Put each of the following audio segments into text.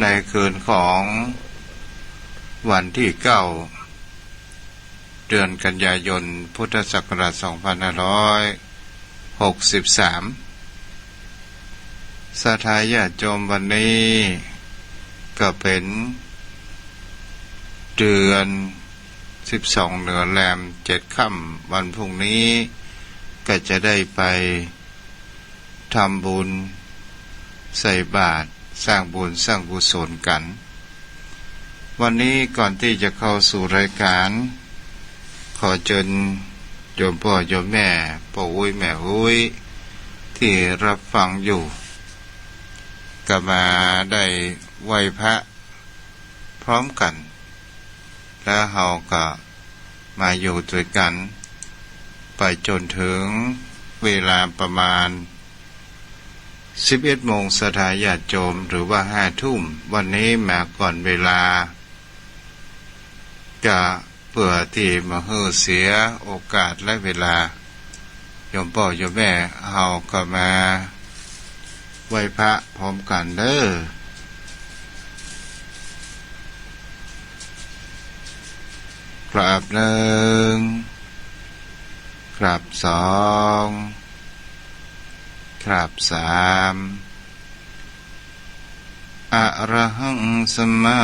ในคืนของวันที่9เดือนกันยายนพุทธศักราช2563ศรัทธาญาติโยมวันนี้ก็เป็นเดือน12เดือนแรม7ค่ำวันพรุ่งนี้ก็จะได้ไปทำบุญใส่บาตรสร้างบุญสร้างกุศลกันวันนี้ก่อนที่จะเข้าสู่รายการขอเชิญโยมพ่อโยมแม่พ่ออุ้ยแม่อุ้ยที่รับฟังอยู่ก็มาได้ไหว้พระพร้อมกันแล้วเราก็มาอยู่ด้วยกันไปจนถึงเวลาประมาณ11 โมงศรัทธาญาติโยมหรือว่า5 ทุ่มวันนี้มาก่อนเวลาจะเพื่อที่มาให้เสียโอกาสและเวลาโยมพ่อโยมแม่เฮาก็มาไหว้พระพร้อมกันเด้อกราบหนึ่งกราบสองกราบสามอะระหังสัมมา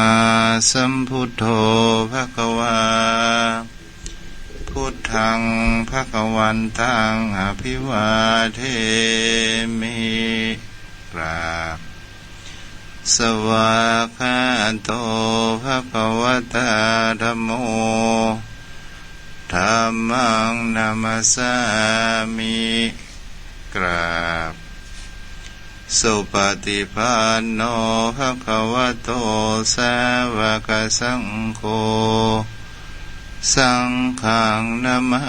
สัมพุทโธภควาพุทธังภควันตังอภิวาเทมิกราบสวากขาโตภควตาธัมโมธัมมังนามัสสามิกราบสุปฏิปันโนภควโตสาวกสังโฆสังฆังนะมา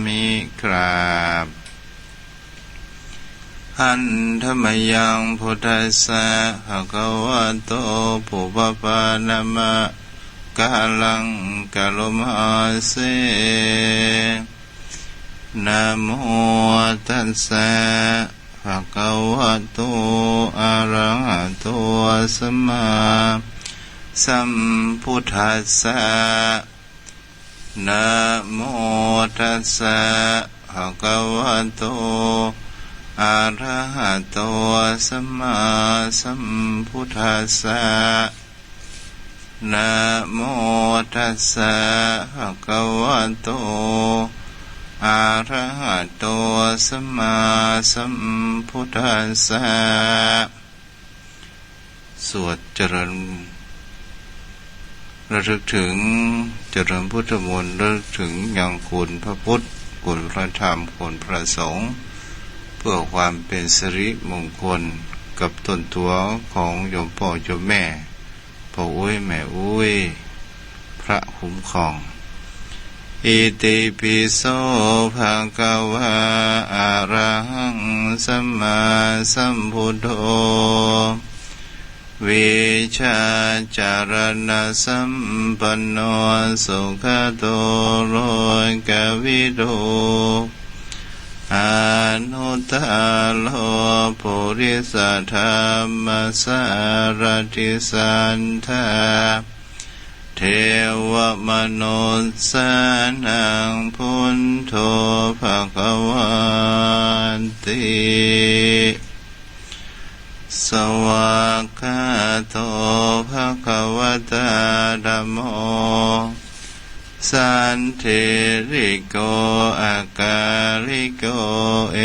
มิกราบหันธรรมยังพุทธัสสะภควโตปุพพานามะกาลังกะโลมาเสนะโมตัสสะภควโตอะระหะโตสัมมาสัมพุทธัสสะนะโมตัสสะภควโตอะระหะโตสัมมาสัมพุทธัสสะนะโมตัสสะภควโตอะระหะโตสัมมาสัมพุทธัสสะสวดเจริญระลึกถึงเจริญพุทธมนต์ระลึกถึงยังคุณพระพุทธคุณพระธรรมคุณพระสงฆ์เพื่อความเป็นสิริมงคลกับตนตัวของโยมพ่อโยมแม่พ่ออุ้ยแม่อุ้ยพระคุ้มครองอิติปิโสภะคะวะอะระหังสัมมาสัมพุทโธวิชาจารณะสัมปันโนสุขโตโลกวิทูอนุตตโลปุริสธรรมสารติสันทาเทวมนุสสานังพุทโธภวันติสวากขาโตภควตาธัมโมสันทิริโกอากาลิโกเอ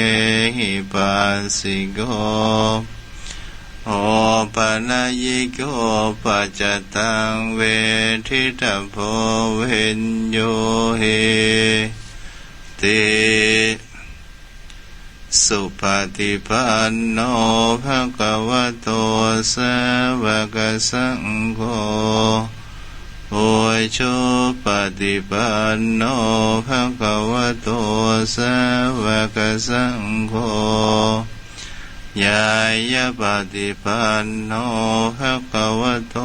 หิปัสสิโกโอปัญญิโกปัจจตังเวทิตาโพเวนโยเหติสุปฏิปันโนภควโตสาวกสังโฆโอชุปฏิปันโนภควโตสาวกสังโฆยายะปฏิปันโนภควโต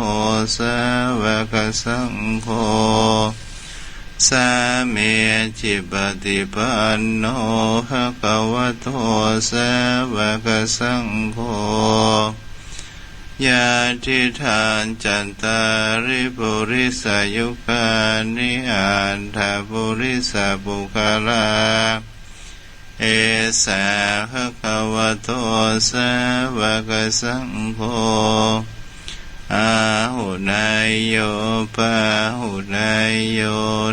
สาวกสังโฆสามีจิปฏิปันโนภควโตสาวกสังโฆ ยาทิทานจันตาริปุริสายุคานิอันทาปุริสาปุคลาเอสาภะคะวะโตสาวกสังโฆอาหุนายโยปะหุนายโย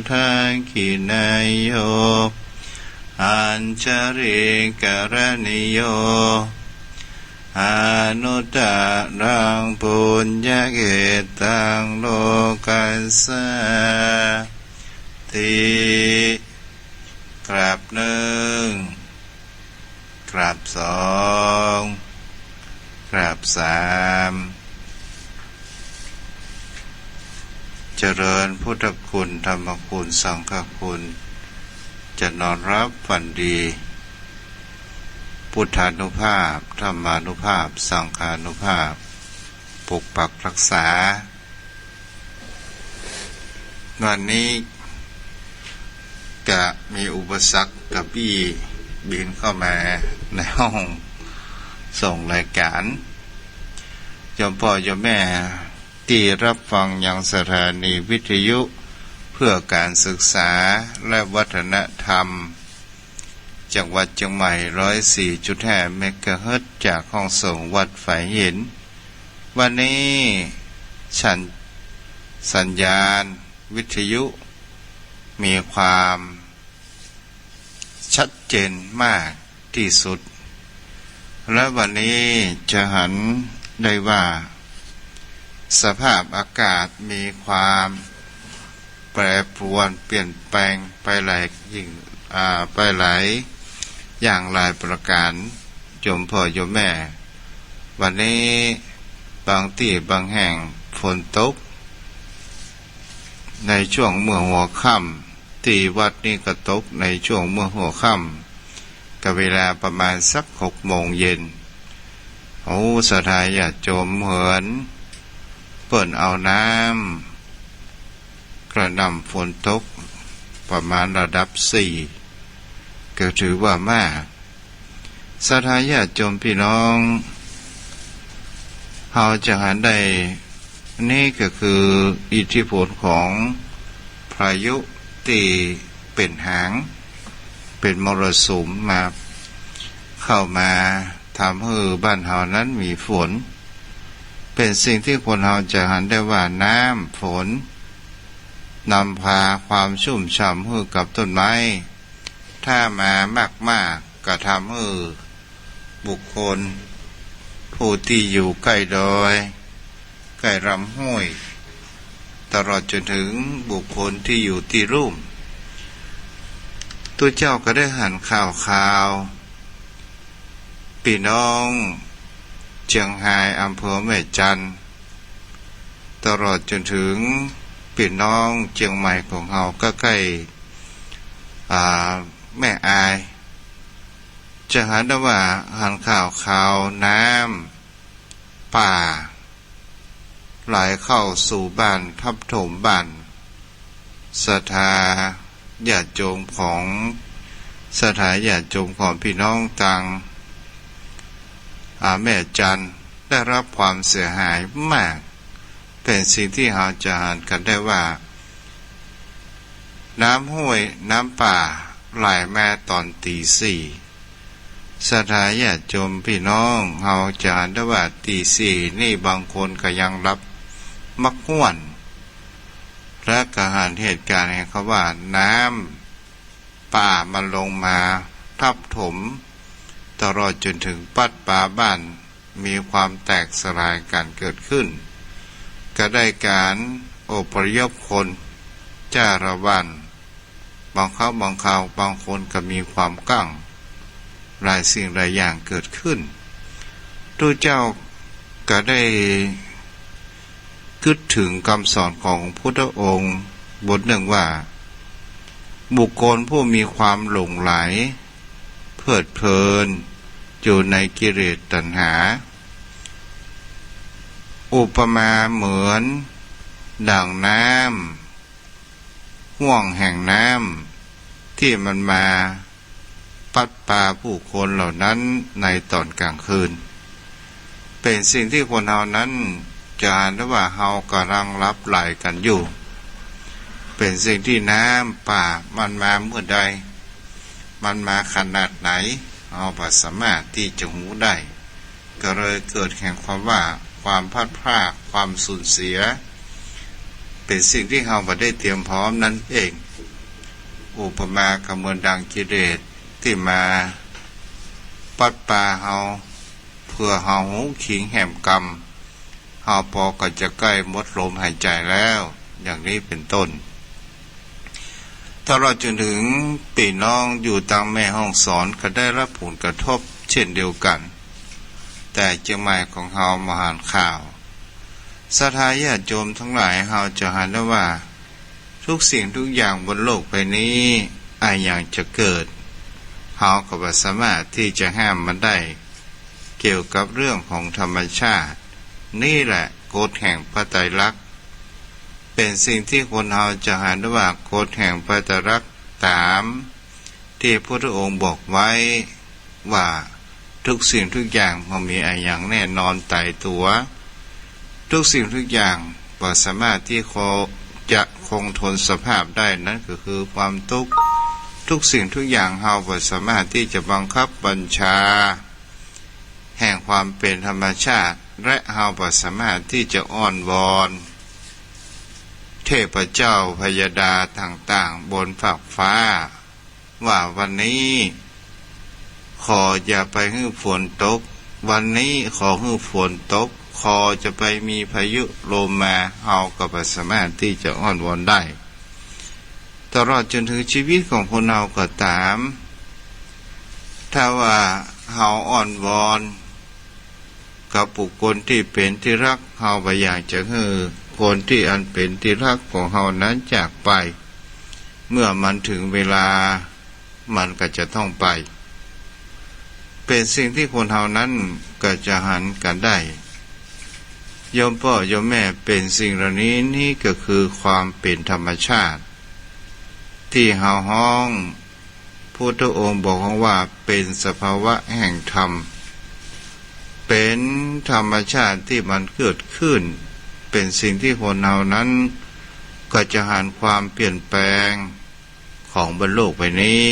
ทักขินายโยอัญชริกรณิโยอนุตตรังปุญญเกตังโลกัสสะติกราบหนึ่งกราบสองกราบสามเจริญพุทธคุณธรรมคุณสังฆคุณจะนอนรับฝันดีพุทธานุภาพธรรมานุภาพสังฆานุภาพปกปักรักษาวันนี้จะมีอุปสรรคกับพี่บินเข้ามาในห้องส่งรายการโยมพ่อโยมแม่ที่รับฟังยังสถานีวิทยุเพื่อการศึกษาและวัฒนธรรมจังหวัดเชียงใหม่ 104.5 เมกะเฮิรตซ์จากห้องส่งวัดฝายหินวันนี้สัญญาณวิทยุมีความชัดเจนมากที่สุดและวันนี้จะหันได้ว่าสภาพอากาศมีความแปรปรวนเปลี่ยนแปลงไปหลายอย่างหลายประการโยมพ่อโยมแม่วันนี้บางที่บางแห่งฝนตกในช่วงเมื่อหัวค่ำที่วัดนี้ก็ตกในช่วงเมื่อหัวค่ำกับเวลาประมาณสัก6 โมงเย็นสถานญาติโยมเหมือนเปิ่นเอาน้ำกระหน่ำฝนตกประมาณระดับ4ก็ถือว่ามากสถานญาติโยมพี่น้องเราจะหันได้นี่ก็คืออิทธิพลของพายุที่เป็นหางเป็นมรสุมมาเข้ามาทำให้บ้านเฮานั้นมีฝนเป็นสิ่งที่คนเราจะหันได้ว่าน้ำฝนนำพาความชุ่มฉ่ำให้กับต้นไม้ถ้ามามากๆก็ทำให้บุคคลผู้ที่อยู่ใกล้ดอยใกล้ลำห้วยตลอดจนถึงบุคคลที่อยู่ที่ลุ่มตัวเจ้าก็ได้หันข่าวพี่น้องเชียงรายอำเภอแม่จันทร์ตลอดจนถึงพี่น้องเชียงใหม่ของเราก็ใกล้แม่อายจะหันได้ว่าหันข่าวน้ำป่าไหลเข้าสู่บ้านทับถมบ้านศรัทธาญาติโยมของสถานญาติโยมของพี่น้องต่างแม่จันทร์ได้รับความเสียหายมากเป็นสิ่งที่เราจะหันกันได้ว่าน้ำห้วยน้ำป่าไหลมาตอนตี 4สถานญาติโยมพี่น้องเราจะหันได้ว่าตี 4นี่บางคนก็ยังรับมักม่วนและก็หันเหตุการณ์ให้เขาว่าน้ำป่ามันลงมาทับถมตลอดจนถึงปัดป่าบ้านมีความแตกสลายกันเกิดขึ้นก็ได้การอพยพคนจ้าละวันบางคราวบางคนก็มีความกั้งหลายสิ่งหลายอย่างเกิดขึ้นตัวเจ้าก็ได้คิดถึงคำสอนของพุทธองค์บทหนึ่งว่าบุคคลผู้มีความหลงไหลเพลิดเพลินอยู่ในกิเลสตัณหาอุปมาเหมือนดั่งน้ำห่วงแห่งน้ำที่มันมาปัดปาผู้คนเหล่านั้นในตอนกลางคืน เป็นสิ่งที่คนเฮานั้นจะอ่านได้ว่าเฮากำลังรับไหลกันอยู่เป็นสิ่งที่น้ำป่ามันมาเมื่อใดมันมาขนาดไหนเฮาบ่สามารถที่จะหูได้ก็เลยเกิดแห่งความว่าความพลาดพลาดความสูญเสียเป็นสิ่งที่เฮาบ่ได้เตรียมพร้อมนั่นเองอุปมาก็เหมือนดังกิเลสที่มาปัดป่าเฮาเพื่อเฮาหูขิงแห่มกรรมเฮาพอก็จะใกล้หมดลมหายใจแล้วอย่างนี้เป็นต้นถ้าเราจนถึงปีน้องอยู่ตามแม่ห้องสอนก็ได้รับผลกระทบเช่นเดียวกันแต่เจียงใหม่ของเฮามาหานข่าวศรัทธาญาติโยมทั้งหลายเฮาจะเห็นได้ว่าทุกสิ่งทุกอย่างบนโลกใบนี้อย่างจะเกิดเฮาก็บ่สามารถที่จะห้ามมันได้เกี่ยวกับเรื่องของธรรมชาตินี่แหละกฎแห่งพระไตรลักษณ์เป็นสิ่งที่คนเฮาจะเห็นได้ว่ากฎแห่งพระไตรลักษณ์ตามที่พระพุทธองค์บอกไว้ว่าทุกสิ่งทุกอย่างมันมีอย่างแน่นอนตายตัวทุกสิ่งทุกอย่างบ่สามารถที่จะคงทนสภาพได้นั่นก็คือความทุกข์ทุกสิ่งทุกอย่างเฮาบ่สามารถที่จะบังคับบัญชาแห่งความเป็นธรรมชาติและเฮาบ่สามารถที่จะอ้อนวอนเทพเจ้าพยดาต่างๆบนฟากฟ้าว่าวันนี้ขออย่าไปให้ฝนตกวันนี้ขอให้ฝนตกขอจะไปมีพายุลมมาเฮาก็บ่สามารถที่จะอ้อนวอนได้ตลอดจนถึงชีวิตของคนเฮาก็ตามถ้าว่าเฮาอ้อนวอนกับบุคคลที่เป็นที่รักเฮาบ่อยากจะให้คนที่อันเป็นที่รักของเฮานั้นจากไปเมื่อมันถึงเวลามันก็จะต้องไปเป็นสิ่งที่คนเฮานั้นก็จะหันกันได้โยมพ่อโยมแม่เป็นสิ่งเหล่านี้นี่ก็คือความเป็นธรรมชาติที่เฮาฮ้องพุทธองค์บอกว่าเป็นสภาวะแห่งธรรมเป็นธรรมชาติที่มันเกิดขึ้นเป็นสิ่งที่คนเฮานั้นก็จะหันความเปลี่ยนแปลงของบนโลกใบนี้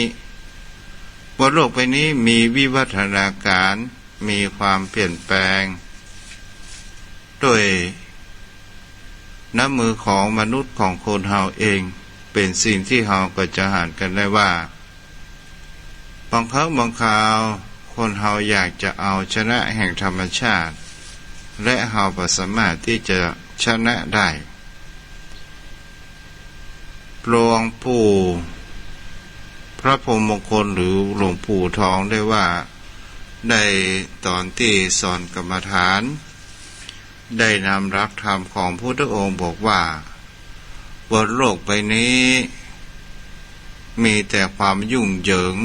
บนโลกใบนี้มีวิวัฒนาการมีความเปลี่ยนแปลงด้วยน้ำมือของมนุษย์ของคนเฮาเองเป็นสิ่งที่เฮาก็จะหันกันได้ว่าบางครั้งบางคราวคนเฮาอยากจะเอาชนะแห่งธรรมชาติและเฮาบ่สามารถที่จะชนะได้หลวงปู่พระพรหมมงคลหรือหลวงปู่ทองได้ว่าได้ตอนที่สอนกรรมฐานได้นำหลักธรรมของพุทธองค์บอกว่าบนโลกใบนี้มีแต่ความยุ่งเหยิง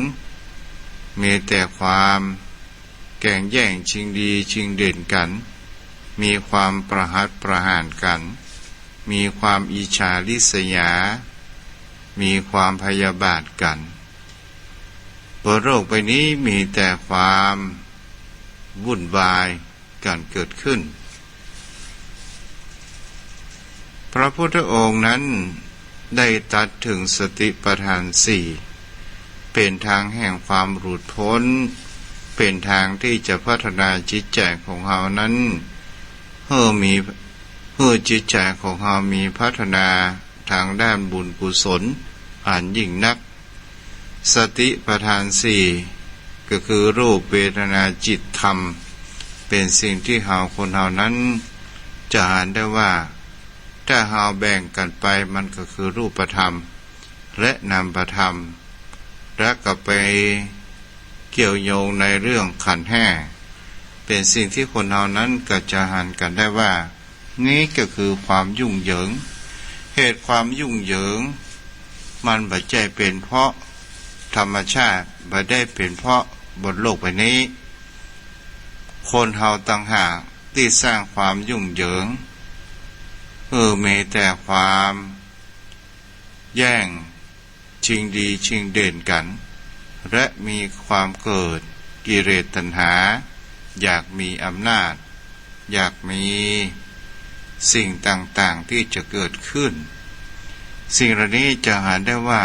มีแต่ความแข่งแย่งชิงดีชิงเด่นกันมีความประหัตประหารกันมีความอิจฉาริษยามีความพยาบาทกันบนโลกใบนี้มีแต่ความวุ่นวายกันเกิดขึ้นพระพุทธองค์นั้นได้ตรัสถึงสติปัฏฐานสี่เป็นทางแห่งความหลุดพ้นเป็นทางที่จะพัฒนาจิตใจของเรานั้นให้จิตใจของเรามีพัฒนาทางด้านบุญกุศลอันยิ่งนักสติปัฏฐานสี่ก็คือรูปเวทนาจิตธรรมเป็นสิ่งที่เราคนเรานั้นจะอ่านได้ว่าถ้าเราแบ่งกันไปมันก็คือรูปธรรมและนามธรรมและก็ไปเกี่ยวโยงในเรื่องขันธ์ห้าเป็นสิ่งที่คนเรานั้นก็จะหันกันได้ว่านี้ก็คือความยุ่งเหยิงเหตุความยุ่งเหยิงมันบ่ใช่เป็นเพราะธรรมชาติบ่ได้เป็นเพราะบนโลกใบนี้คนเฮาต่างหากที่สร้างความยุ่งเหยิงมีแต่ความแย่งชิงดีชิงเด่นกันและมีความเกิดกิเลสตัณหาอยากมีอำนาจ อยากมีสิ่งต่างๆที่จะเกิดขึ้นสิ่งเหล่านี้จะหาได้ว่า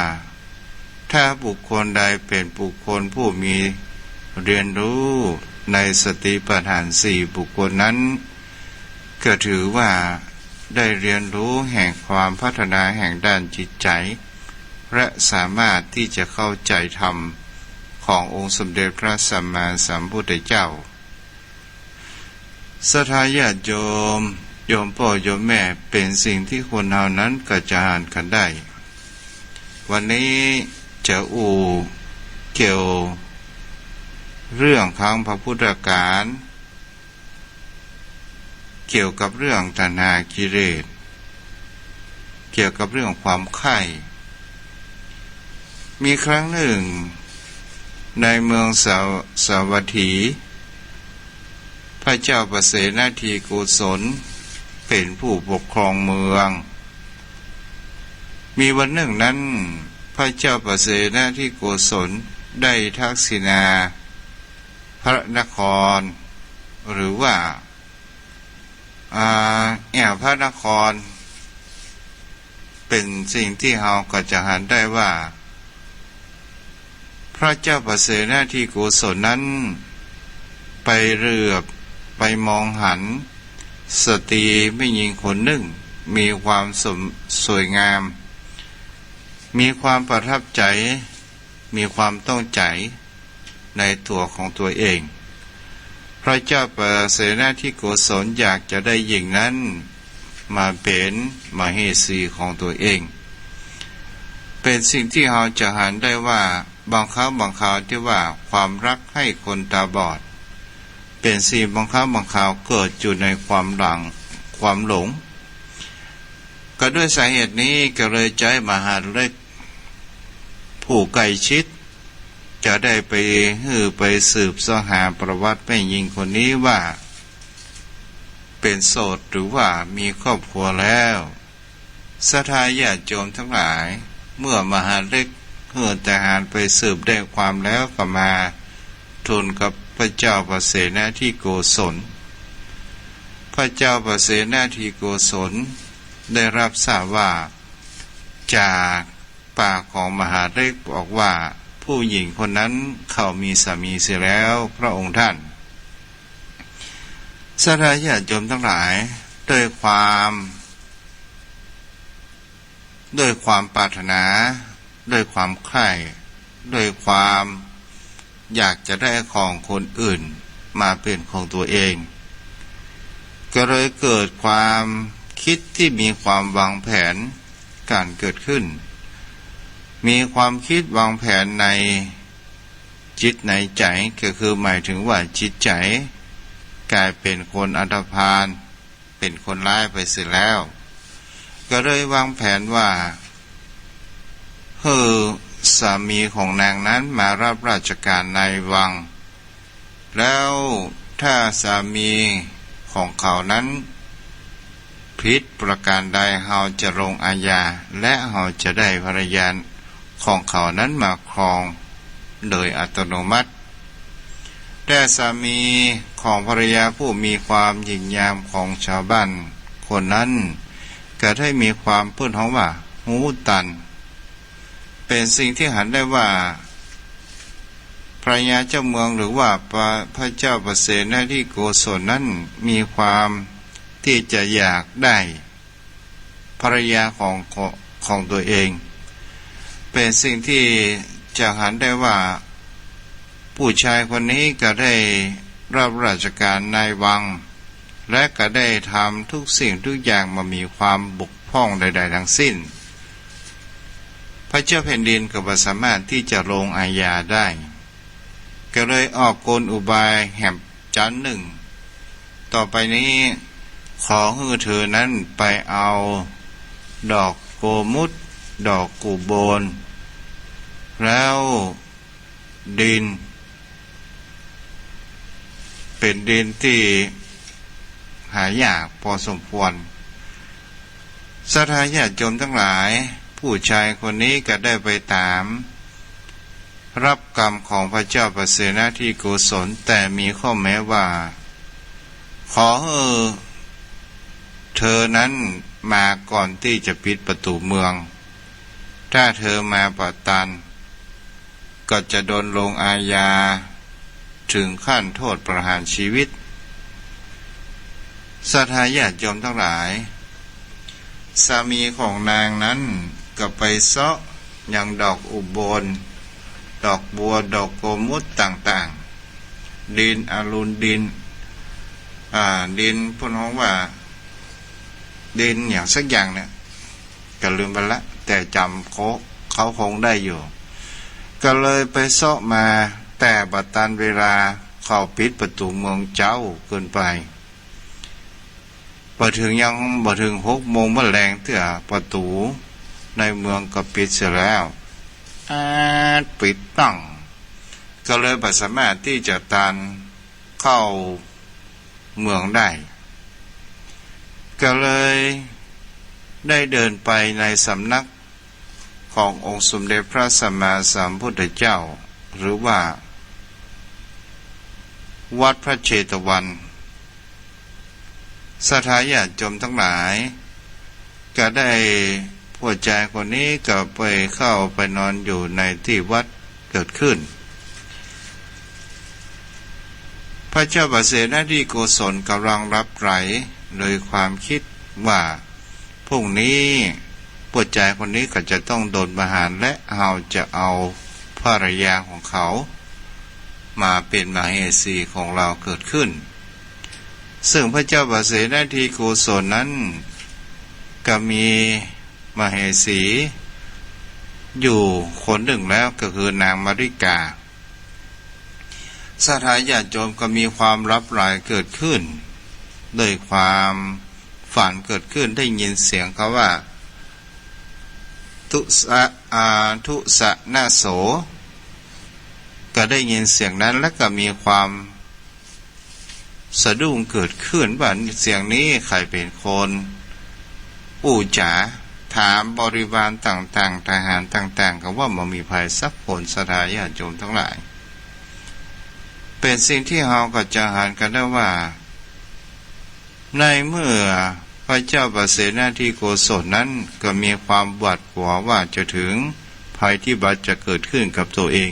ถ้าบุคคลใดเป็นบุคคลผู้มีเรียนรู้ในสติปัฏฐานสี่บุคคลนั้นก็ถือว่าได้เรียนรู้แห่งความพัฒนาแห่งด้านจิตใจและสามารถที่จะเข้าใจธรรมขององค์สมเด็จพระสัมมาสัมพุทธเจ้าศรัทธาญาติโยมโยมพ่อโยมแม่เป็นสิ่งที่คนเรานั้นกระจายกันได้วันนี้จะเกี่ยวเรื่องครั้งพระพุทธการเกี่ยวกับเรื่องตัณหากิเลสเกี่ยวกับเรื่องความใคร่มีครั้งหนึ่งในเมืองสาวัตถีพระเจ้าประเสนาธิโกศลเป็นผู้ปกครองเมืองมีวันหนึ่งนั้นพระเจ้าประเสนาธิโกศลได้ทักษิณาพระนครหรือว่าพระนครเป็นสิ่งที่เราก็จะหันได้ว่าพระเจ้าประเสนาธิโกศลนั้นไปเรือบไปมองหันสตรีไม่หญิงคนหนึ่งมีความสวยงามมีความประทับใจมีความต้องใจในตัวของตัวเองพระเจ้าประเสนาธิโกศลอยากจะได้หญิงนั้นมาเป็นมเหสีของตัวเองเป็นสิ่งที่เราจะหันได้ว่าบางครั้งบางคราวที่ว่าความรักให้คนตาบอดเป็นสิ่งบางครั้งบางคราวเกิดอยู่ในความหลงก็ด้วยสาเหตุนี้ก็เลยใจมหาเล็กผู้ใกล้ชิดจะได้ไปสืบสหาประวัติแม่หญิงคนนี้ว่าเป็นโสดหรือว่ามีครอบครัวแล้วศรัทธาญาติโยมทั้งหลายเมื่อมหาเล็กทหารไปสืบได้ความแล้วก็มาทูลกับพระเจ้าประเสนาธิโกศลพระเจ้าประเสนาธิโกศลได้รับทราบว่าจากปากของมหาเล็กบอกว่าผู้หญิงคนนั้นเขามีสามีเสียแล้วพระองค์ท่านศรัทธาญาติโยมทั้งหลายด้วยความปรารถนาด้วยความใคร่ด้วยความอยากจะได้ของคนอื่นมาเป็นของตัวเองก็เลยเกิดความคิดที่มีความวางแผนการเกิดขึ้นมีความคิดวางแผนในจิตในใจก็คือหมายถึงว่าจิตใจกลายเป็นคนอันธพาลเป็นคนร้ายไปเสียแล้วก็เลยวางแผนว่าสามีของนางนั้นมารับราชการในวังแล้วถ้าสามีของเขานั้นผิดประการใดเราจะลงอาญาและเราจะได้ภรรยาของเขานั้นมาครองโดยอัตโนมัติแต่สามีของภรรยาผู้มีความหยิ่งยามของชาวบ้านคนนั้นก็ได้มีความพูดว่าหูตันเป็นสิ่งที่หันได้ว่าภรรยาเจ้าเมืองหรือว่าพระเจ้าประเสนาธิโกศลนั้นมีความที่จะอยากได้ภรรยาของตัวเองเป็นสิ่งที่จะหันได้ว่าผู้ชายคนนี้ก็ได้รับราชการในวังและก็ได้ทำทุกสิ่งทุกอย่างมามีความบกพร่องใดๆทั้งสิ้นพระเจ้าแผ่นดินก็บ่สามารถที่จะลงอาญาได้ก็เลยออกกลอุบายแหบจันหนึ่งต่อไปนี้ขอให้เธอนั้นไปเอาดอกโกมุตดอกกูโบนแล้วดินเป็นดินที่หายากพอสมควรศรัทธาญาติโยมทั้งหลายผู้ชายคนนี้ก็ได้ไปตามรับกรรมของพระเจ้าประเสนาธิโกศลแต่มีข้อแม้ว่า ขอให้เธอนั้นมาก่อนที่จะปิดประตูเมืองถ้าเธอมาปะตันก็จะโดนลงอาญาถึงขั้นโทษประหารชีวิตศรัทธาญาติโยมทั้งหลายสามีของนางนั้นก็ไปเซาะยังดอกอุบลดอกบัวดอกโกมุตต่างๆดินอรุณดินดินพูดว่าดินอย่างสักอย่างเนี่ยก็ลืมไปละแต่จำเขาคงได้อยู่ก็เลยไปเซาะมาแต่บัดตันเวลาเข้าปิดประตูเมืองเจ้าเกินไปพอถึงยังบ่ถึง6 โมงแรงเถื่อประตูในเมืองก็ปิดเสียแล้วปิดตั้งก็เลยบ่สามารถที่จะตันเข้าเมืองได้ก็เลยได้เดินไปในสำนักขององค์สมเด็จพระสัมมาสัมพุทธเจ้าหรือว่าวัดพระเชตวันศรัทธาญาติโยมทั้งหลายก็ได้ผู้ชายคนนี้ก็ไปเข้าไปนอนอยู่ในที่วัดเกิดขึ้นพระเจ้าประเสนาธิโกศลกำลังรับไหลโดยความคิดว่าพรุ่งนี้ผู้ชายคนนี้ก็จะต้องโดนประหารและเราจะเอาภรรยาของเขามาเป็นมเหสีของเราเกิดขึ้นซึ่งพระเจ้าประเสนาธิโกศลนั้นก็มีมเหสีอยู่คนหนึ่งแล้วก็คือนางมาริกาศรัทธาญาติโยมก็มีความรับหลายเกิดขึ้นด้วยความฝันเกิดขึ้นได้ยินเสียงเขาว่าทุสะนาโสก็ได้ยินเสียงนั้นแล้วก็มีความสะดุ้งเกิดขึ้นว่าเสียงนี้ใครเป็นคนปู่จ๋าถามบริวารต่างๆทหารต่างๆก็ว่ามันมีภัยสักคนศรัทธาญาติโยมทั้งหลายเป็นสิ่งที่เราก็จะหันกันได้ว่าในเมื่อพระเจ้าประเสนาธิโกศลนั้นก็มีความหวาดกลัวว่าจะถึงภัยที่บัดจะเกิดขึ้นกับตัวเอง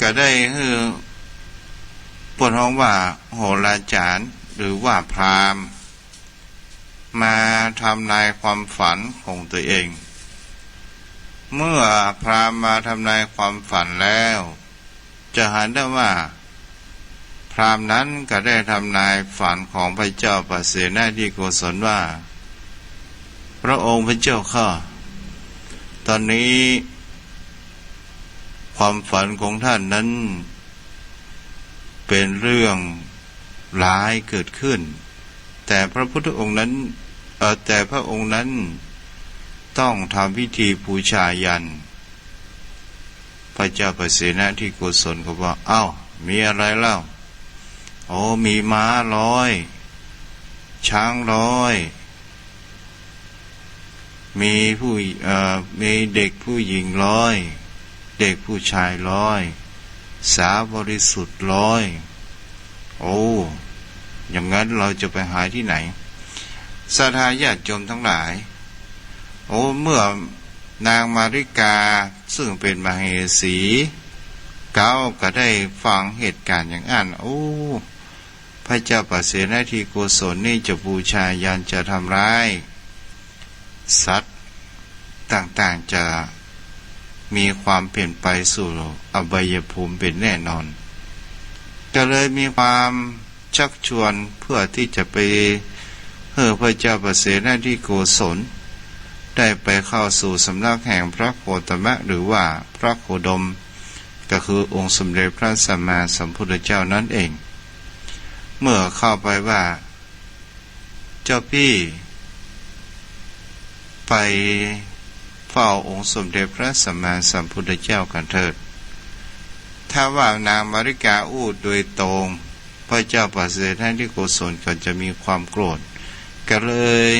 ก็ได้ปวดห้องว่าโหราจารย์หรือว่าพราหมณ์มาทำนายความฝันของตัวเองเมื่อพราหมณ์มาทำนายความฝันแล้วจะเห็นได้ว่าพราหมณ์นั้นก็ได้ทำนายฝันของพระเจ้าประเสนาธิโกศลว่าพระองค์พระเจ้าข้าตอนนี้ความฝันของท่านนั้นเป็นเรื่องร้ายเกิดขึ้นแต่พระพุทธองค์นั้นแต่พระองค์นั้นต้องทำพิธีบูชายัญพระเจ้าประเสนาธิโกศลก็บอกเอ้ามีอะไรเล่าโอ้มีม้า100ช้าง100มีเด็กผู้หญิง100เด็กผู้ชาย100สาบริสุทธิ์100โอ้อย่างนั้นเราจะไปหาที่ไหนศรัทธาญาติโยมทั้งหลายโอ้เมื่อนางมาริกาซึ่งเป็นมเหสีก็ได้ฟังเหตุการณ์อย่างนั้นโอ้พระเจ้าประเสนาธิโกศลนี่จะบูชายัญจะทำร้ายสัตว์ต่างๆจะมีความเปลี่ยนไปสู่อบายภูมิเป็นแน่นอนก็เลยมีความชักชวนเพื่อที่จะไปพระเจ้าประเสนาธิโกศลได้ไปเข้าสู่สำนักแห่งพระโคตมะหรือว่าพระโคดมก็คือองค์สมเด็จพระสัมมาสัมพุทธเจ้านั่นเองเมื่อเข้าไปว่าเจ้าพี่ไปเฝ้าองค์สมเด็จพระสัมมาสัมพุทธเจ้ากันเถิดถ้าว่านางมาริกาอูดโดยตรงพระเจ้าประเสนาธิโกศลก็จะมีความโกรธก็เลย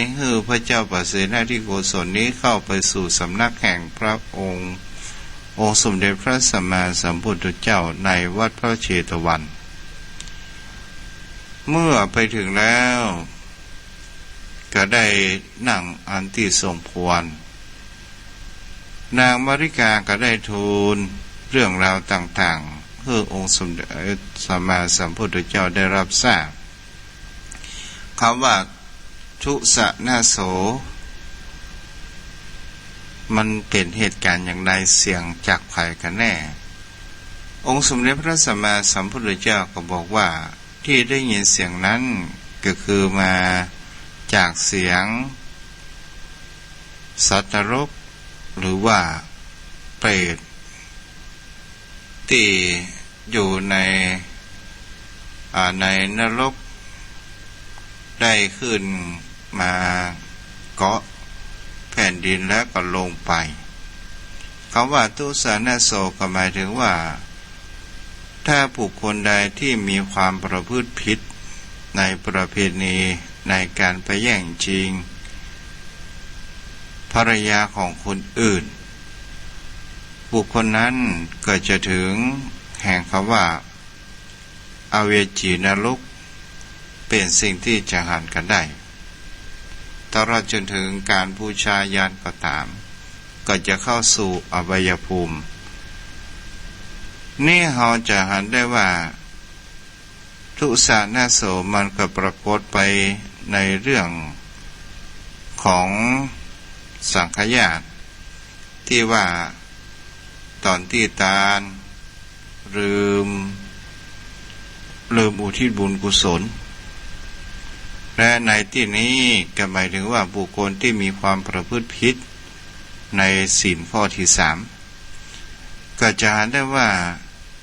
พระเจ้าประเสนาธิโกศลนี้เข้าไปสู่สำนักแห่งพระองค์สมเด็จพระสัมมาสัมพุทธเจ้าในวัดพระเชตวัน เมื่อไปถึงแล้วก็ได้นั่งอันที่สมควรนางมาริกาก็ได้ทูลเรื่องราวต่างๆเพื่อองค์สมเด็จสัมมาสัมพุทธเจ้าได้รับทราบคำว่าทุสะนาโสมันเป็นเหตุการณ์อย่างไรเสียงจากใครกันแน่องค์สมเด็จพระสัมมาสัมพุทธเจ้าก็บอกว่าที่ได้ยินเสียงนั้นก็คือมาจากเสียงสัตว์นรกหรือว่าเปรตที่อยู่ในนรกได้ขึ้นมาเกาะแผ่นดินแล้วก็ลงไปคำว่าทุสานาโสก็หมายถึงว่าถ้าบุคคลใดที่มีความประพฤติผิดในประเพณีในการไปแย่งชิงภรรยาของคนอื่นบุคคลนั้นก็จะถึงแห่งคำว่าอเวจีนรกเป็นสิ่งที่จะหันกันได้ตลอดจนถึงการบูชายันก็ตามก็จะเข้าสู่อบายภูมินี่เราจะหันได้ว่าทุสานาโสมันก็ปรากฏไปในเรื่องของสังขยาตที่ว่าตอนที่ตาลลืมอุทิศบุญกุศลและในที่นี้ก็หมายถึงว่าบุคคลที่มีความประพฤติผิดในศีลข้อที่3ก็จะเห็นได้ว่า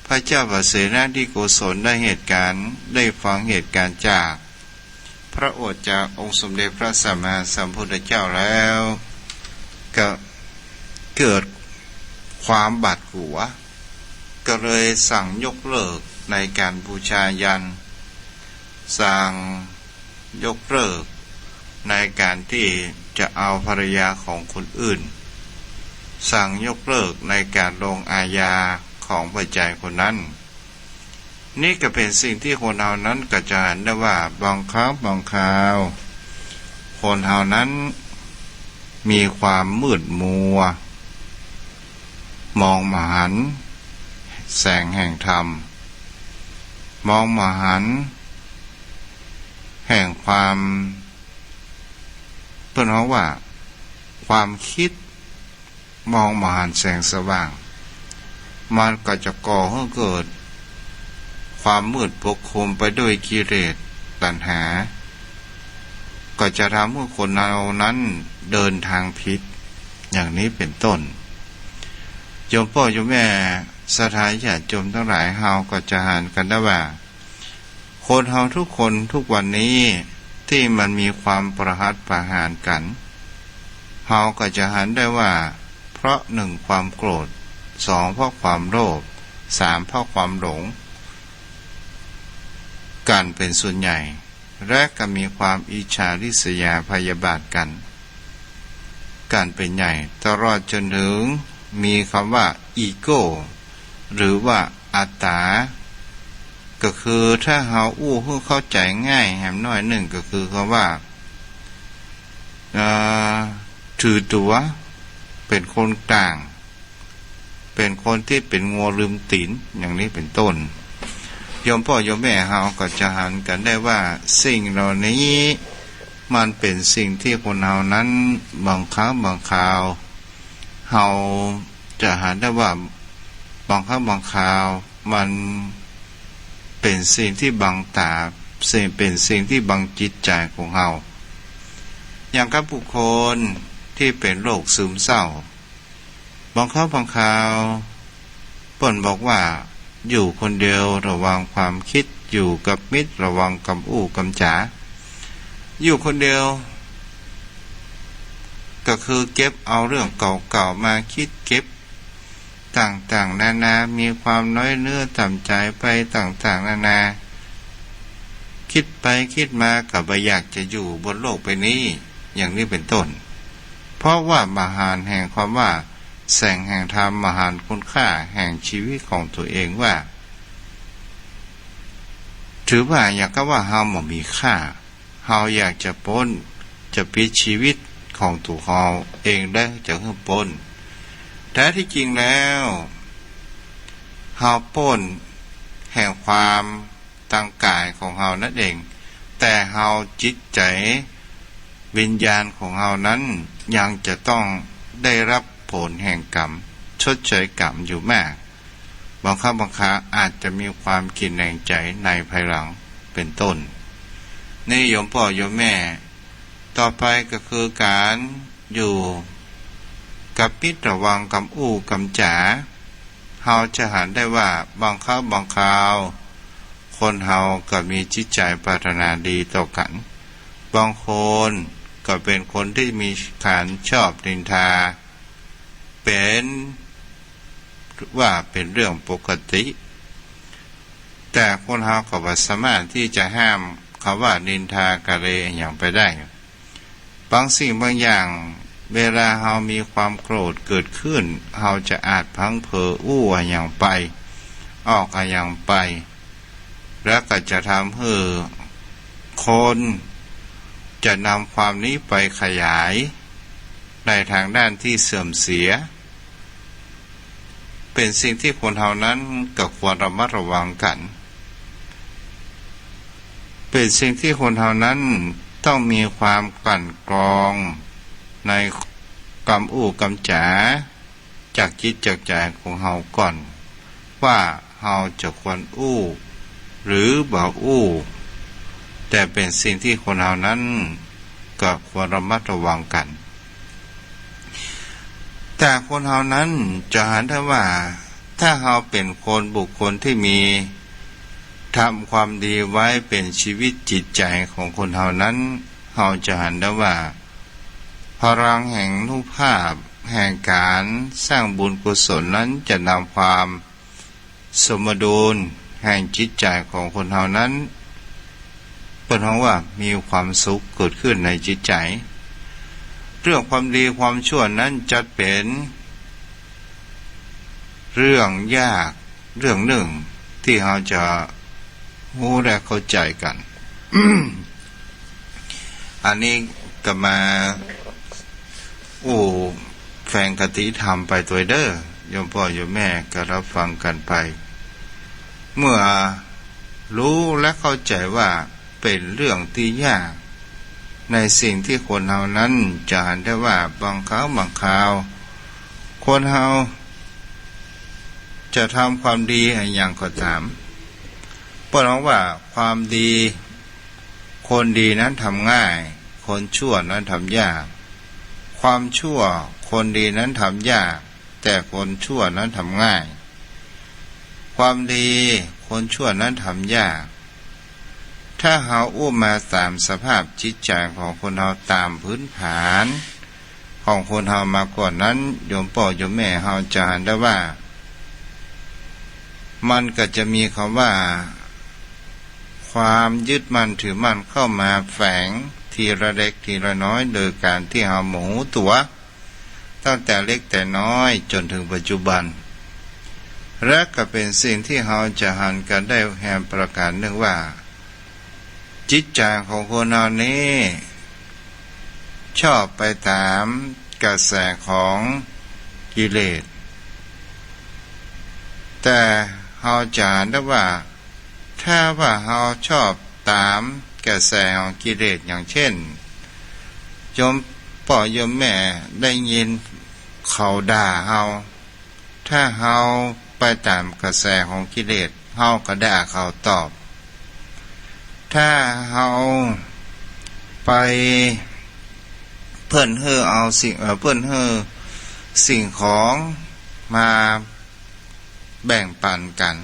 พระเจ้าปเสนาธิโกศลได้เหตุการณ์ได้ฟังเหตุการณ์จากพระโอษฐ์จากองค์สมเด็จพระสัมมาสัมพุทธเจ้าแล้วก็เกิดความบาดหัวก็เลยสั่งยกเลิกในการบูชายันสั่งยกเลิกในการที่จะเอาภรรยาของคนอื่นสั่งยกเลิกในการลงอาญาของปัจจัยคนนั้นนี่ก็เป็นสิ่งที่คนเฮานั้นก็จะเห็นได้ว่าบางครั้งบางคราวคนเฮานั้นมีความมืดมัวมองมหันต์แสงแห่งธรรมมองมหันต์แห่งความเพิ่นเฮาว่าความคิดมองมหันต์แสงสว่างมันก็จะก่อให้เกิดความมืดปกคลุมไปด้วยกิเลสตัณหาก็จะทำให้คนเรานั้นเดินทางผิดอย่างนี้เป็นต้นโยมพ่อโยมแม่สถานญาติโยมทั้งหลายเฮาก็จะหันกันได้ว่าคนเฮาทุกคนทุกวันนี้ที่มันมีความประหัตประหารกันเฮาก็จะหันได้ว่าเพราะ1ความโกรธ2เพราะความโลภ3เพราะความหลงกันเป็นส่วนใหญ่และก็มีความอิจฉาริษยาพยาบาทกันเป็นใหญ่ตลอดจนถึงมีคำว่าอีโก้หรือว่าอัตตาก็คือถ้าเฮาเข้าใจง่ายแหมน้อยหนึ่งก็คือคำว่าถือตัวเป็นคนกลางเป็นคนที่เป็นงัวลืมตีนอย่างนี้เป็นต้นโยมพ่อโยมแม่เฮาก็จะหันกันได้ว่าสิ่งเหล่านี้มันเป็นสิ่งที่คนเฮานั้นบางครั้งบางคราวเฮาจะหันได้ว่าบางครั้งบางคราวมันเป็นสิ่งที่บังตาเป็นสิ่งที่บังจิตใจของเฮาอย่างกับบุคคลที่เป็นโรคซึมเศร้าบางครั้งบางคราวเปิ้นบอกว่าอยู่คนเดียวระวังความคิดอยู่กับมิตรระวังกำอู้กำจ๋าอยู่คนเดียวก็คือเก็บเอาเรื่องเก่าๆมาคิดเก็บต่างๆนานามีความน้อยเนื้อต่ำใจไปต่างๆนานาคิดไปคิดมาก็บ่อยากจะอยู่บนโลกใบนี้อย่างนี้เป็นต้นเพราะว่ามหาญแห่งความว่าแสงแห่งธรรมมหาญคุณค่าแห่งชีวิตของตัวเองว่า ถือว่าอยากก็ว่าเฮาบ่มีค่าเฮาอยากจะปล้นจะปิดชีวิตของตัวเฮาเองได้จะเฮือปล้นแต่ที่จริงแล้วเฮาปล้นแห่งความตั้งกายของเฮานั่นเองแต่เฮาจิตใจวิญญาณของเฮานั้นยังจะต้องได้รับผลแห่งกรรมชดเชยกรรมอยู่มากบางครั้งบางคราอาจจะมีความกินแรงใจในภายหลังเป็นต้นนี่โยมพ่อโยมแม่ต่อไปก็คือการอยู่กับมิตรระวังกำอู้กำจ๋าเฮาจะหันได้ว่าบางครั้งบางคราวคนเฮาก็มีจิตใจปรารถนาดีต่อกันบางคนก็เป็นคนที่มีขานชอบนินทาเป็นว่าเป็นเรื่องปกติแต่คนเฮาก็บ่สามารถที่จะห้ามคำว่านินทากะเรอย่างไปได้บางสิ่งบางอย่างเวลาเฮามีความโกรธเกิดขึ้นเฮาจะอาจพังเผออู้อย่างไปออกอย่างไปแล้วก็จะทำให้คนจะนำความนี้ไปขยายในทางด้านที่เสื่อมเสียเป็นสิ่งที่คนเฮานั้นก็ควรระมัดระวังกันเป็นสิ่งที่คนเฮานั้นต้องมีความกลั่นกรองในกำอู้กำจ๋าจากจิตจากใจของเฮาก่อนว่าเฮาจะควรอู้หรือบ่อู้แต่เป็นสิ่งที่คนเฮานั้นก็ควรระมัดระวังกันแต่คนเฮานั้นจะหันได้ว่าถ้าเฮาเป็นคนบุคคลที่มีทำความดีไว้เป็นชีวิตจิตใจของคนเฮานั้นเฮาจะหันได้ว่าพลังแห่งนุภาพแห่งการสร้างบุญกุศลนั้นจะนำความสมดุลแห่งจิตใจของคนเฮานั้นเป็นเพราะว่ามีความสุขเกิดขึ้นในจิตใจเรื่องความดีความชั่วนั้นจะเป็นเรื่องยากเรื่องหนึ่งที่เราจะรู้และเข้าใจกัน อันนี้ก็มาแฝงคติธรรมไปตัวเด้อโยมพ่อโยมแม่ก็รับฟังกันไปเมื่อรู้และเข้าใจว่าเป็นเรื่องที่ยากในสิ่งที่คนเฮานั้นจะเห็นได้ว่าบางครั้งบางคราวคนเฮาจะทำความดีอย่างก็ตามเพราะว่าความดีคนดีนั้นทำง่ายคนชั่วนั้นทำยากความชั่วคนดีนั้นทำยากแต่คนชั่วนั้นทำง่ายความดีคนชั่วนั้นทำยากถ้าเฮาอู้มาตามสภาพจิตใจของคนเฮาตามพื้นฐานของคนเฮามาก่อนนั้นโยมพ่อโยมแม่เฮาจะเห็นได้ว่ามันก็จะมีคำว่าความยึดมั่นถือมั่นเข้ามาแฝงทีละเล็กทีละน้อยโดยการที่เฮาหมูตัวตั้งแต่เล็กแต่น้อยจนถึงปัจจุบันและก็เป็นสิ่งที่เฮาจะหันกันได้แห่งประการหนึ่งว่าจิตใจของคนเรานี้ชอบไปตามกระแสของกิเลสแต่เฮาจะเห็นได้ว่าถ้าว่าเฮาชอบตามกระแสของกิเลสอย่างเช่นโยมพ่อโยมแม่ได้ยินเขาด่าเฮาถ้าเฮาไปตามกระแสของกิเลสเฮาก็ด่าเขาตอบถ้าเฮาไปเพิ่นเฮอเอาเพิ่นเฮอสิ่งของมาแบ่งปันกัน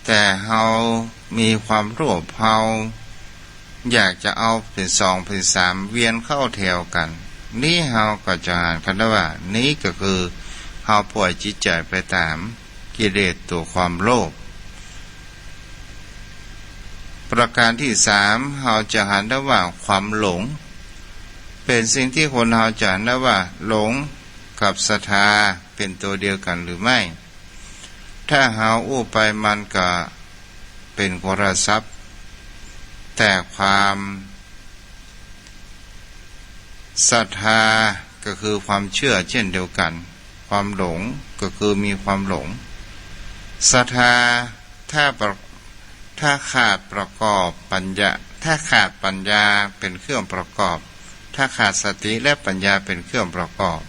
แต่เฮามีความโลภเฮาอยากจะเอาเป็นสองเป็นสามเวียนเข้าแถวกันนี่เฮาก็จะอ่านกันได้ว่านี้ก็คือเฮาปล่อยจิตใจไปตามกิเลสตัวความโลภประการที่สามเราจะหันได้ว่าความหลงเป็นสิ่งที่คนเราจะหันได้ว่าหลงกับศรัทธาเป็นตัวเดียวกันหรือไม่ถ้าเราอู้ไปมันก็ เป็นคนละทรัพย์แต่ความศรัทธาก็คือความเชื่อเช่นเดียวกันความหลงก็คือมีความหลงศรัทธาถ้าขาดประกอบปัญญาถ้าขาดปัญญาเป็นเครื่องประกอบถ้าขาดสติและปัญญาเป็นเครื่องประกอบ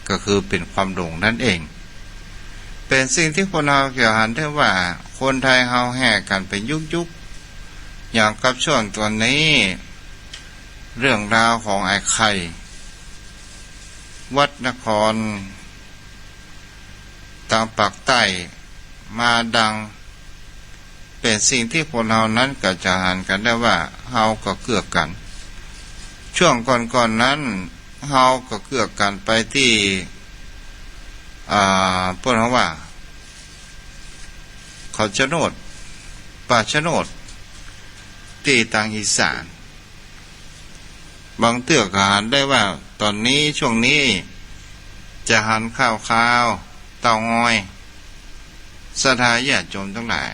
ก็คือเป็นความหลงนั่นเองเป็นสิ่งที่คนเราเกี่ยวหันได้ว่าคนไทยเฮาแห่กันเป็นยุคอย่างกับช่วงตัวนี้เรื่องราวของไอ้ไข่วัดนครทางปากใต้มาดังเป็นสิ่งที่คนเฮานั้นก็จะหันกันได้ว่าเฮาก็เกื้อกันช่วงก่อนนั้นเฮาก็เกื้อกันไปที่เพิ่นว่าเขาชะโนดป่าชะโนดที่ทางอีสานบางเตื้อก็หันได้ว่าตอนนี้ช่วงนี้จะหันข้าวเต่างอยสถาญาติโยมทั้งหลาย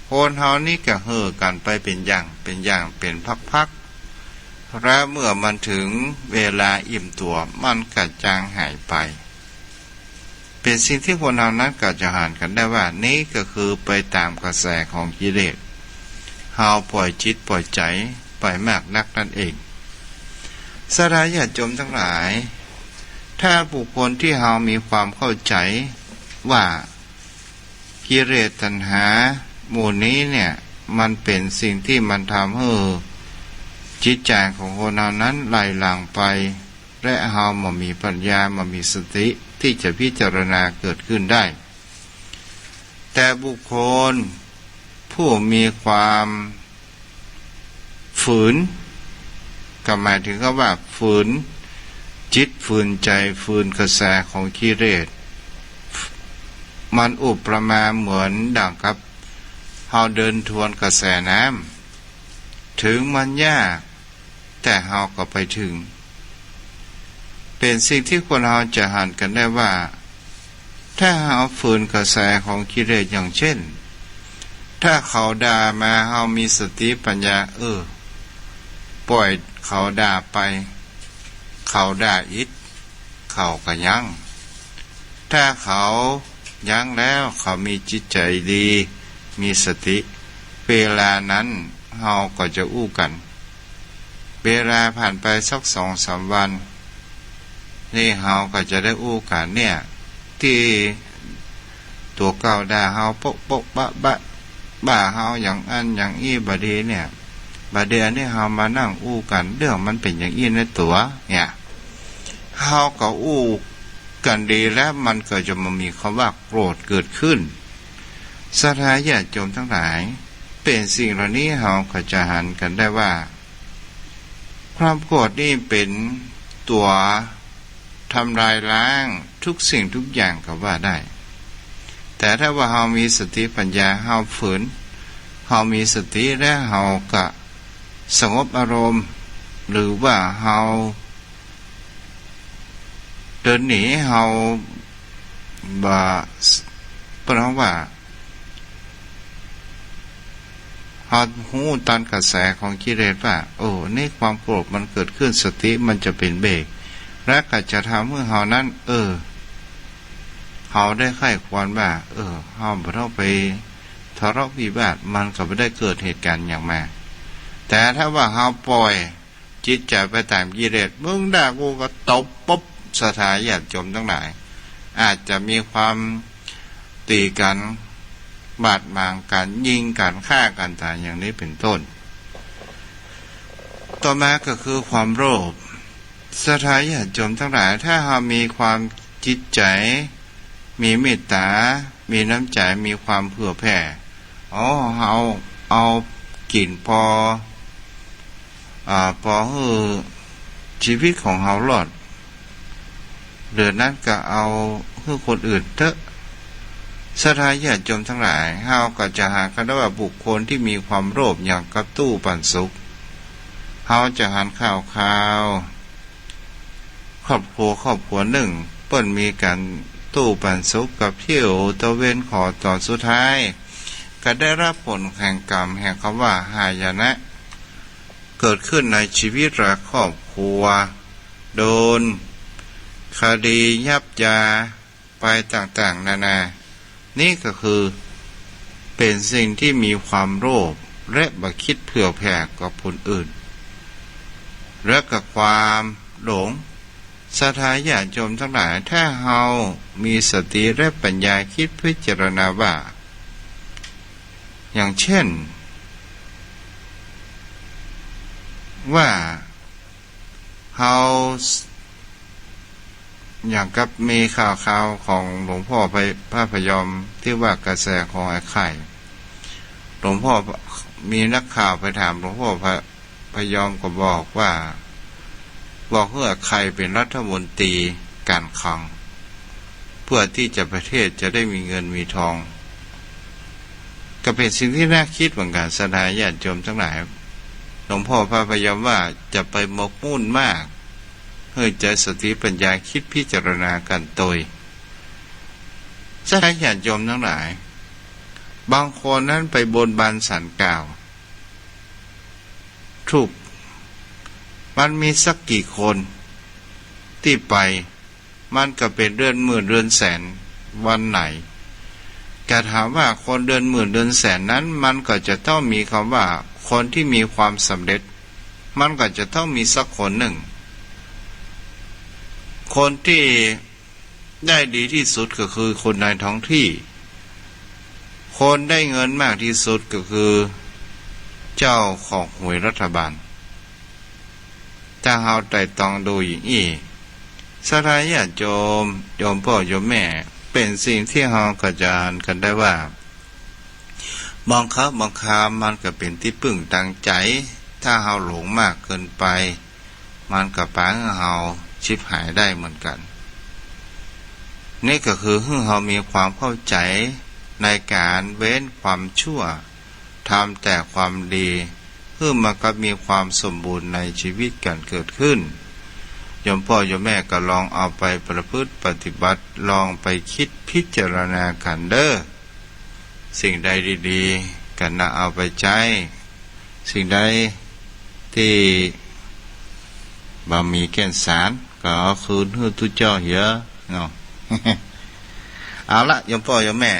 คนเฮานี่ก็เห่อกันไปเป็นอย่างเป็นพักๆและเมื่อมันถึงเวลาอิ่มตัวมันก็จางหายไปเป็นสิ่งที่คนเฮานั้นก็จะหันกันได้ว่านี่ก็คือไปตามกระแสของกิเลสเฮาปล่อยจิตปล่อยใจไปมากนักนั่นเองสถาญาติโยมทั้งหลายถ้าบุคคลที่เฮามีความเข้าใจว่ากิเลสตัณหาหมู่นี้เนี่ยมันเป็นสิ่งที่มันทำให้จิตใจของคนเรานั้นไหลหลังไปและเฮามามีปัญญามามีสติที่จะพิจารณาเกิดขึ้นได้แต่บุคคลผู้มีความฝืนก็หมายถึงว่าฝืนจิตฝืนใจฝืนกระแสของกิเลสมันอุปมาเหมือนดังกับเฮาเดินทวนกระแสน้ำถึงมันยากแต่เฮาก็ไปถึงเป็นสิ่งที่คนเฮาจะหันกันได้ว่าถ้าเฮาฝืนกระแสของกิเลสอย่างเช่นถ้าเขาด่ามาเฮามีสติปัญญาปล่อยเขาด่าไปเขาด่าอิดเขาก็ยั้งถ้าเขายั้งแล้วเขามีจิตใจดีมีสติเวลานั้นเฮาก็จะอู้กันเวลาผ่านไปสัก2-3 วันนี่เฮาก็จะได้อู้กันเนี่ยที่ตัวเก่าด่าเฮาปกบ้าเฮาอย่างอันอย่างอี้บดีเนี่ยบาเดียนี่เฮามานั่งอู้กันเรื่องมันเป็นอย่างอี้ในตัวเนี่ยเฮาก็อู้กันดีแล้วมันก็จะมามีคำว่าโกรธเกิดขึ้นสถาญาติโยมทั้งหลายเป็นสิ่งเหล่านี้เฮาก็จะหันกันได้ว่าความโกรธนี่เป็นตัวทำลายล้างทุกสิ่งทุกอย่างก็ว่าได้แต่ถ้าว่าเฮามีสติปัญญาเฮาฝืนเฮามีสติและเฮาก็สงบอารมณ์หรือว่าเฮาเดินหนีเฮาเพราะว่าเฮาหูตันกระแสของกิเลสว่านี่ความโกรธมันเกิดขึ้นสติมันจะเป็นเบรกและก็จะทำให้เฮานั้นเฮาได้ไข้ควรว่าเฮาบ่ต้องไปทะเลาะวิวาทมันก็ไม่ได้เกิดเหตุการณ์อย่างมาแต่ถ้าว่าเฮาปล่อยจิตใจไปตามกิเลสมึงด่ากูก็ตบปุ๊บสถาญาติโยมทั้งหลายอาจจะมีความตีกันบาดหมางกันยิงกันฆ่ากันตายอย่างนี้เป็นต้นต่อมาก็คือความโลภสถาญาติโยมทั้งหลายถ้าเฮามีความจิตใจมีเมตตามีน้ำใจมีความเผื่อแผ่เฮาเอากินพอให้ชีวิตของเฮารอดเดือนนั้นก็เอาให้คนอื่นเถอะสถาญาติโยมทั้งหลายเฮาก็จะหากันได้ว่าบุคคลที่มีความโลภอย่างกับตู้ปันสุกเฮาจะหันข้าวครอบครัวหนึ่งเปิ้นมีการตู้ปันสุกกับเที่ยวตะเวนขอตอนสุดท้าย ก็ได้รับผลแห่งกรรมแห่งคำว่าหายนะเกิดขึ้นในชีวิตและครอบครัวโดนคดียับยาไปต่างๆนานานี่ก็คือเป็นสิ่งที่มีความโลภและบัคิดเผื่อแผ่กับคนอื่นและกับความหลงศรัทธาญาติโยมทั้งหลายถ้าเฮามีสติและปัญญาคิดพิจารณาว่าอย่างเช่นว่าเฮาอย่างกับมีข่าวของหลวงพ่อพระพยอมที่ว่ากระแสของไอ้ไข่หลวงพ่อมีนักข่าวไปถามหลวงพ่อพยอมก็บอกว่าเพื่อใครเป็นรัฐมนตรีการคลังเพื่อที่จะประเทศจะได้มีเงินมีทองก็เป็นสิ่งที่น่าคิดเหมือนกันศรัทธาญาติโยมทั้งหลายหลวงพ่อพระพยอมว่าจะไปหมกมุ่นมากให้ใจสติปัญญาคิดพิจารณากันโดยศรัทธาญาติโยมทั้งหลายบางคนนั้นไปบนบานศาลกล่าวถูกมันมีสักกี่คนที่ไปมันก็เป็นเดือนหมื่นเดือนแสนวันไหนจะถามว่าคนเดือนหมื่นเดือนแสนนั้นมันก็จะต้องมีคำว่าคนที่มีความสำเร็จมันก็จะต้องมีสักคนหนึ่งคนที่ได้ดีที่สุดก็คือคนในท้องที่คนได้เงินมากที่สุดก็คือเจ้าของหวยรัฐบาลถ้าเฮาไต่ตองดูอย่างนี้ศรัทธาญาติโยมพ่อโยมแม่เป็นสิ่งที่เฮาเข้าใจกันได้ว่าบางครั้งบางคราวมันก็เป็นที่พึ่งทางใจถ้าเฮาหลงมากเกินไปมันก็พาให้เฮาชิบหายได้เหมือนกันนี่ก็คือให้เฮามีความเข้าใจในการเว้นความชั่วทำแต่ความดีเพื่อมันก็มีความสมบูรณ์ในชีวิตกันเกิดขึ้นโยมพ่อโยมแม่ก็ลองเอาไปประพฤติปฏิบัติลองไปคิดพิจารณากันเด้อสิ่งใดดีๆกันน่ะเอาไปใช้สิ่งใดที่บ่มีแก่นสารก็เอาคืนให้ทุกเจ้าเหี้ยเนาะ เอาละโยมพ่อโยมแม่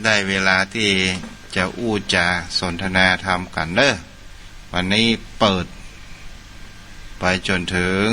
ได้เวลาที่จะอู้จาสนทนาธรรมกันเด้อวันนี้เปิดไปจนถึง